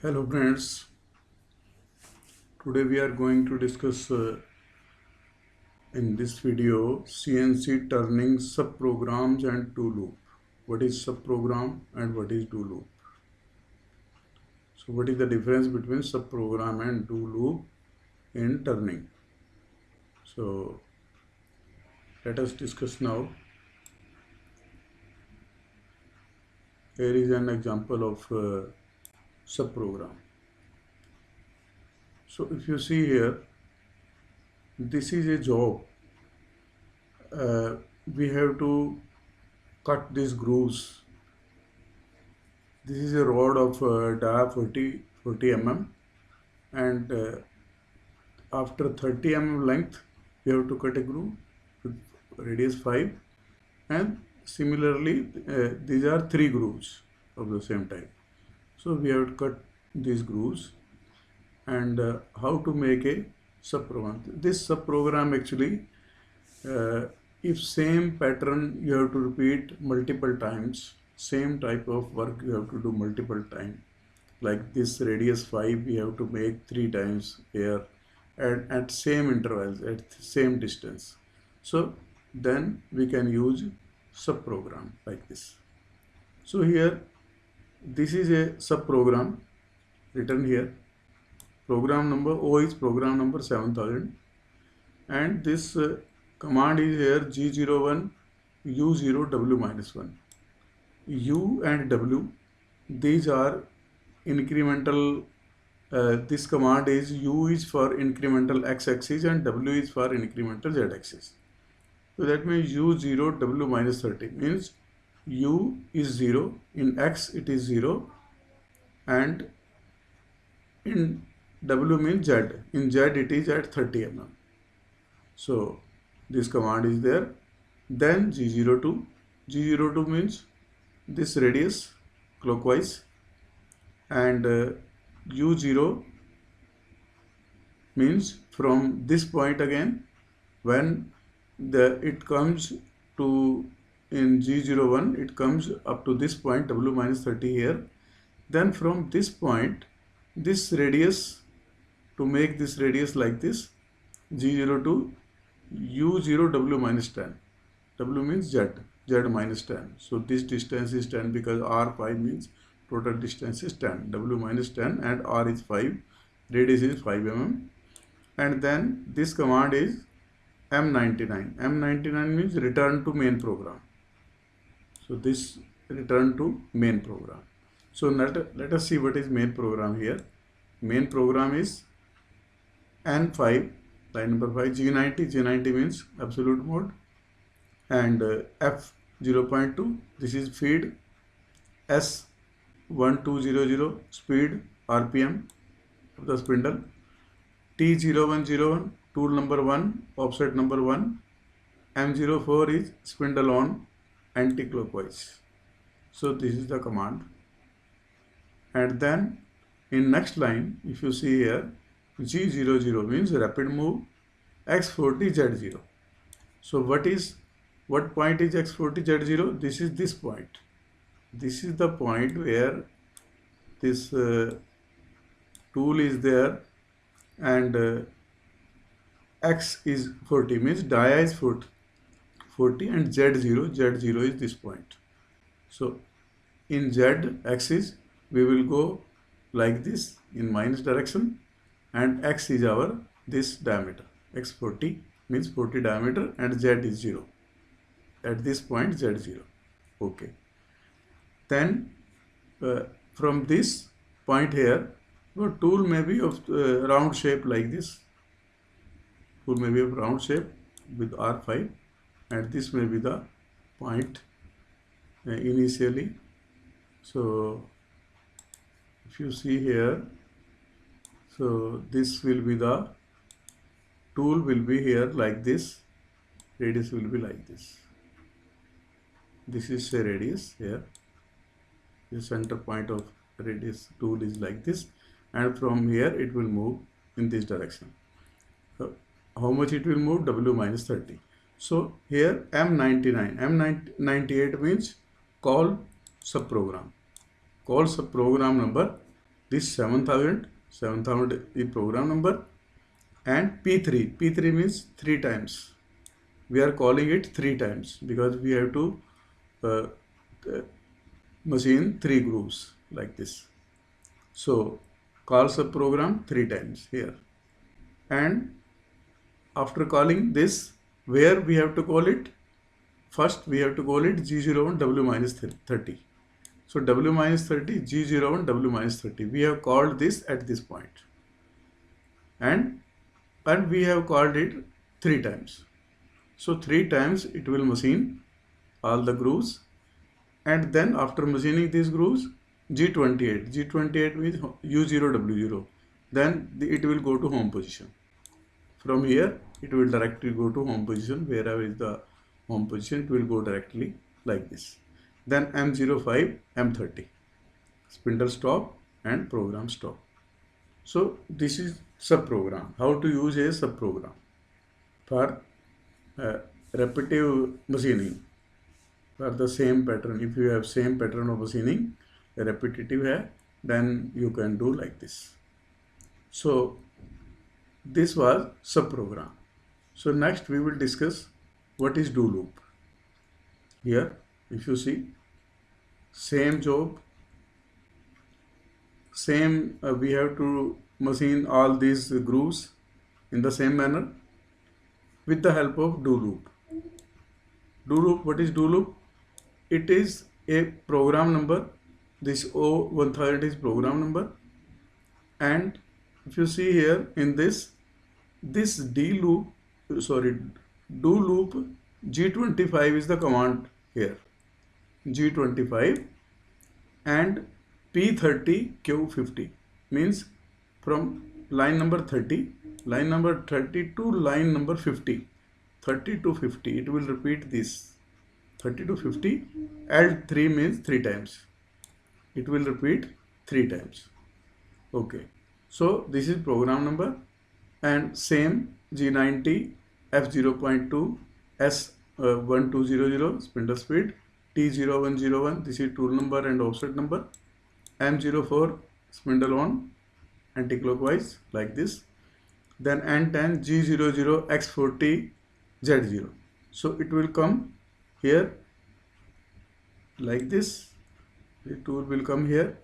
Hello friends, today we are going to discuss in this video CNC turning subprograms and do loop. What is subprogram and what is do loop? So what is the difference between subprogram and do loop in turning? So let us discuss now. Here is an example of subprogram. So if you see here, this is a job. We have to cut these grooves. This is a rod of dia 40 mm, and after 30 mm length we have to cut a groove with radius 5, and similarly these are 3 grooves of the same type. So we have to cut these grooves. And how to make a subprogram? This subprogram actually, if same pattern you have to repeat multiple times, same type of work you have to do multiple times, like this radius 5 we have to make 3 times here at same intervals, at same distance. So then we can use subprogram like this. So here this is a subprogram written here. Program number O is program number 7000, and this command is here G01 U0 W-1. U and W, these are incremental. This command is U is for incremental x-axis and W is for incremental z-axis. So that means U0 W-30 means U is 0, in x it is 0, and in W means Z, in Z it is at 30 mm. So this command is there. Then G02, G02 means this radius clockwise, and U0 means from this point again, when it comes to, in G01 it comes up to this point W-30 here. Then from this point, this radius, to make this radius like this, G02 U0 W-10. W means Z, Z minus 10. So this distance is 10 because R5 means total distance is 10. W-10 and R is 5. Radius is 5 mm. And then this command is M99. M99 means return to main program. So this return to main program. So let us see what is main program here. Main program is N5, line number 5, G90. G90 means absolute mode, and F0.2, this is feed, S1200 speed RPM of the spindle, T0101 tool number 1, offset number 1, M04 is spindle on anti-clockwise. So this is the command. And then in next line, if you see here, G00 means rapid move X40 Z0. So what point is X40 Z0? This is this point. This is the point where this tool is there, and X is 40 means dia is 40 and Z0 is this point. So in Z axis we will go like this in minus direction, and X is our this diameter. X40 means 40 diameter and Z is 0. At this point Z0. Okay. Then from this point here, the tool may be of round shape like this. Tool may be of round shape with R5, and this may be the point initially. So if you see here, so this will be the tool will be here like this, radius will be like this. This is a radius here. The center point of radius tool is like this, and from here it will move in this direction. So how much it will move? W-30. So here M99, M98 means call subprogram. Call subprogram number this 7000 is program number, and P3 means 3 times. We are calling it 3 times because we have to uh, uh, machine 3 grooves like this. So call subprogram 3 times here, and after calling this, where we have to call it? First we have to call it G01 W minus 30. So W minus 30, G01 W minus 30. We have called this at this point, and we have called it 3 times. So 3 times it will machine all the grooves, and then after machining these grooves, G28 means U0 W0, then it will go to home position. From here it will directly go to home position. Wherever is the home position, it will go directly like this. Then M05 M30, spindle stop and program stop. So this is subprogram. How to use a subprogram for repetitive machining, for the same pattern. If you have same pattern of machining, repetitive hai, then you can do like this. So this was subprogram. So next we will discuss what is do loop. Here if you see, same job, same we have to machine all these grooves in the same manner with the help of do loop. Do loop, what is do loop? It is a program number. This O1000 is program number, and if you see here in this do loop, G25 is the command here, G25, and P30 Q50 means from line number 30 to line number 50, 30 to 50, it will repeat this 30 to 50. L3 means 3 times, it will repeat 3 times. Okay, so this is program number, and same G90 F0.2 S1200 spindle speed, T0101, this is tool number and offset number, M04 spindle on anti-clockwise like this, then N10 G00 X40 Z0. So it will come here like this. The tool will come here,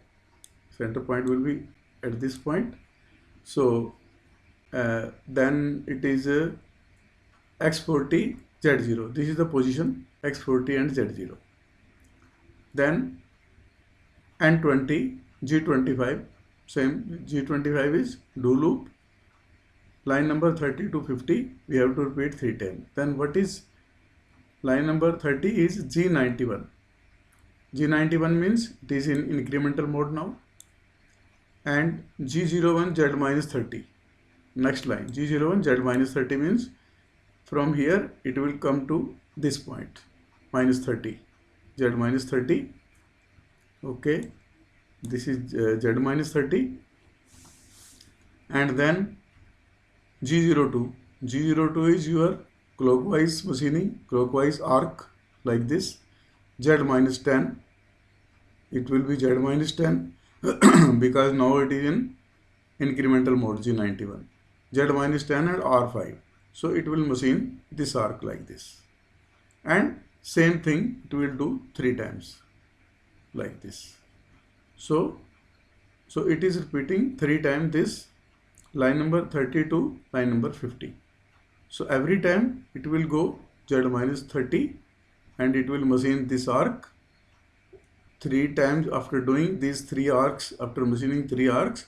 center point will be at this point. So then it is X40 Z0. This is the position X40 and Z0. Then N20 G25, same G25 is do loop, line number 30 to 50 we have to repeat 3 times. Then what is line number 30 is G91. G91 means it is in incremental mode now, and G01 Z minus 30. Next line G01 Z minus 30 means from here it will come to this point, minus 30, Z minus 30. Okay, this is Z minus 30, and then G02. G02 is your clockwise machining, clockwise arc like this. Z minus 10, it will be Z minus 10 because now it is in incremental mode, G91. Z minus 10 and R5. So it will machine this arc like this. And same thing it will do 3 times like this. So it is repeating 3 times this line number 30 to line number 50. So every time it will go Z minus 30 and it will machine this arc 3 times. After doing these 3 arcs, after machining 3 arcs,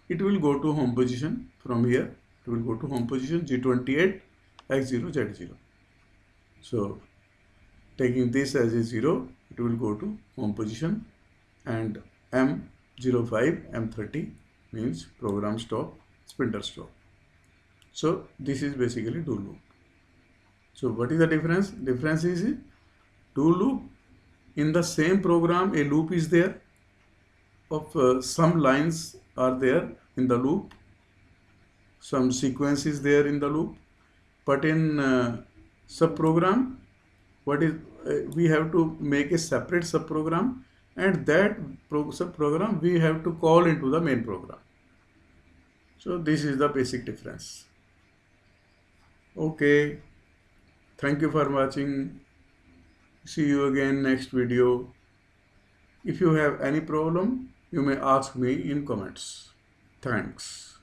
it will go to home position. From here it will go to home position G28 X0 Z0. So taking this as a 0, it will go to home position, and M05 M30 means program stop, spindle stop. So this is basically do loop. So what is the difference? Difference is do loop, in the same program a loop is there of some lines are there in the loop, some sequence is there in the loop, but in subprogram, what is we have to make a separate subprogram and that subprogram we have to call into the main program. So this is the basic difference. Okay, thank you for watching. See you again next video. If you have any problem, you may ask me in comments. Thanks.